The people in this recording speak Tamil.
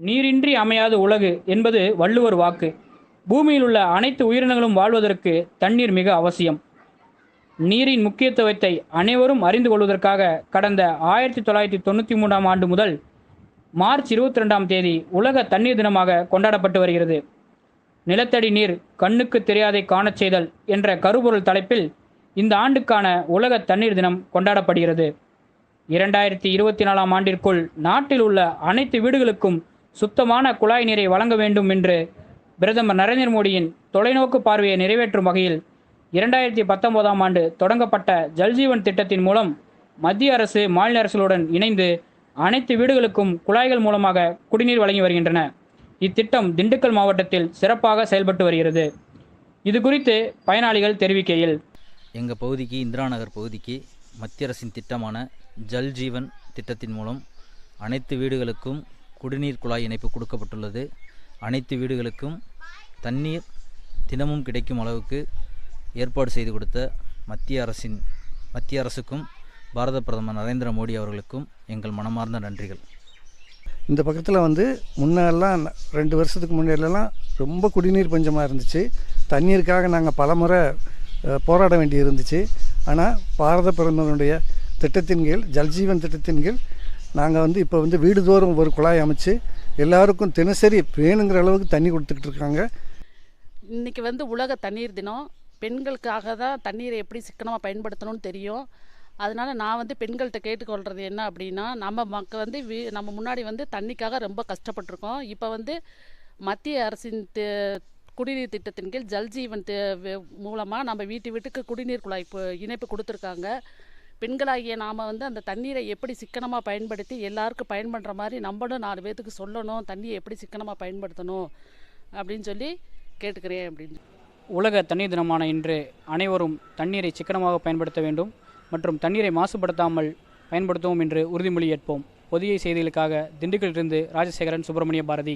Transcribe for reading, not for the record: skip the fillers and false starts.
நீரின்றி அமையாது உலகு என்பது வள்ளுவர் வாக்கு. பூமியில் உள்ள அனைத்து உயிரினங்களும் வாழ்வதற்கு தண்ணீர் மிக அவசியம். நீரின் முக்கியத்துவத்தை அனைவரும் அறிந்து கொள்வதற்காக கடந்த 1993ஆம் ஆண்டு முதல் மார்ச் 22ஆம் தேதி உலக தண்ணீர் தினமாக கொண்டாடப்பட்டு வருகிறது. நிலத்தடி நீர் கண்ணுக்கு தெரியாதை காணச் செய்தல் என்ற கருப்பொருள் தலைப்பில் இந்த ஆண்டுக்கான உலக தண்ணீர் தினம் கொண்டாடப்படுகிறது. 2024ஆம் ஆண்டிற்குள் நாட்டில் உள்ள அனைத்து வீடுகளுக்கும் சுத்தமான குழாய் நீரை வழங்க வேண்டும் என்று பிரதமர் நரேந்திர மோடியின் தொலைநோக்கு பார்வையை நிறைவேற்றும் வகையில் 2019ஆம் ஆண்டு தொடங்கப்பட்ட ஜல்ஜீவன் திட்டத்தின் மூலம் மத்திய அரசு மாநில அரசுகளுடன் இணைந்து அனைத்து வீடுகளுக்கும் குழாய்கள் மூலமாக குடிநீர் வழங்கி வருகின்றன. இத்திட்டம் திண்டுக்கல் மாவட்டத்தில் சிறப்பாக செயல்பட்டு வருகிறது. இது குறித்து பயனாளிகள் தெரிவிக்கையில், எங்கள் பகுதிக்கு, இந்திரா நகர் பகுதிக்கு மத்திய அரசின் திட்டமான ஜல் ஜீவன் திட்டத்தின் மூலம் அனைத்து வீடுகளுக்கும் குடிநீர் குழாய் இணைப்பு கொடுக்கப்பட்டுள்ளது. அனைத்து வீடுகளுக்கும் தண்ணீர் தினமும் கிடைக்கும் அளவுக்கு ஏற்பாடு செய்து கொடுத்த மத்திய அரசுக்கும் பாரத பிரதமர் நரேந்திர மோடி அவர்களுக்கும் எங்கள் மனமார்ந்த நன்றிகள். இந்த பக்கத்தில் முன்னெல்லாம் 2 வருஷத்துக்கு முன்னெல்லாம் ரொம்ப குடிநீர் பஞ்சமாக இருந்துச்சு. தண்ணீருக்காக நாங்கள் பலமுறை போராட வேண்டி இருந்துச்சு. ஆனால் பாரத பிரதமருடைய திட்டத்தின் கீழ், ஜல்ஜீவன் திட்டத்தின் கீழ் நாங்கள் இப்போ வீடுதோறும் ஒரு குழாய் அமைச்சு எல்லாருக்கும் தினசரி வேணுங்கிற அளவுக்கு தண்ணி கொடுத்துக்கிட்டு இருக்காங்க. இன்றைக்கி உலக தண்ணீர் தினம். பெண்களுக்காக தான் தண்ணீரை எப்படி சிக்கனமாக பயன்படுத்தணும்னு தெரியும். அதனால் நான் பெண்கள்கிட்ட கேட்டுக்கொள்கிறது என்ன அப்படின்னா, நம்ம மக்கள் நம்ம முன்னாடி தண்ணிக்காக ரொம்ப கஷ்டப்பட்டிருக்கோம். இப்போ மத்திய அரசின் குடிநீர் திட்டத்தின் கீழ் ஜல்ஜீவன் மூலமாக நம்ம வீட்டுக்கு குடிநீர் குழாய் இணைப்பு கொடுத்துருக்காங்க. பெண்களாகிய நாம் அந்த தண்ணீரை எப்படி சிக்கனமாக பயன்படுத்தி எல்லாருக்கும் பயன்படுற மாதிரி நம்மளும் 4 பேர்த்துக்கு சொல்லணும், தண்ணியை எப்படி சிக்கனமாக பயன்படுத்தணும் அப்படின்னு சொல்லி கேட்டுக்கிறேன் அப்படின்னு. உலக தண்ணீர் தினமான இன்று அனைவரும் தண்ணீரை சிக்கனமாக பயன்படுத்த வேண்டும் மற்றும் தண்ணீரை மாசுபடுத்தாமல் பயன்படுத்துவோம் என்று உறுதிமொழி ஏற்போம். பொதிகை செய்திகளுக்காக திண்டுக்கலிலிருந்து ராஜசேகரன், சுப்பிரமணிய பாரதி.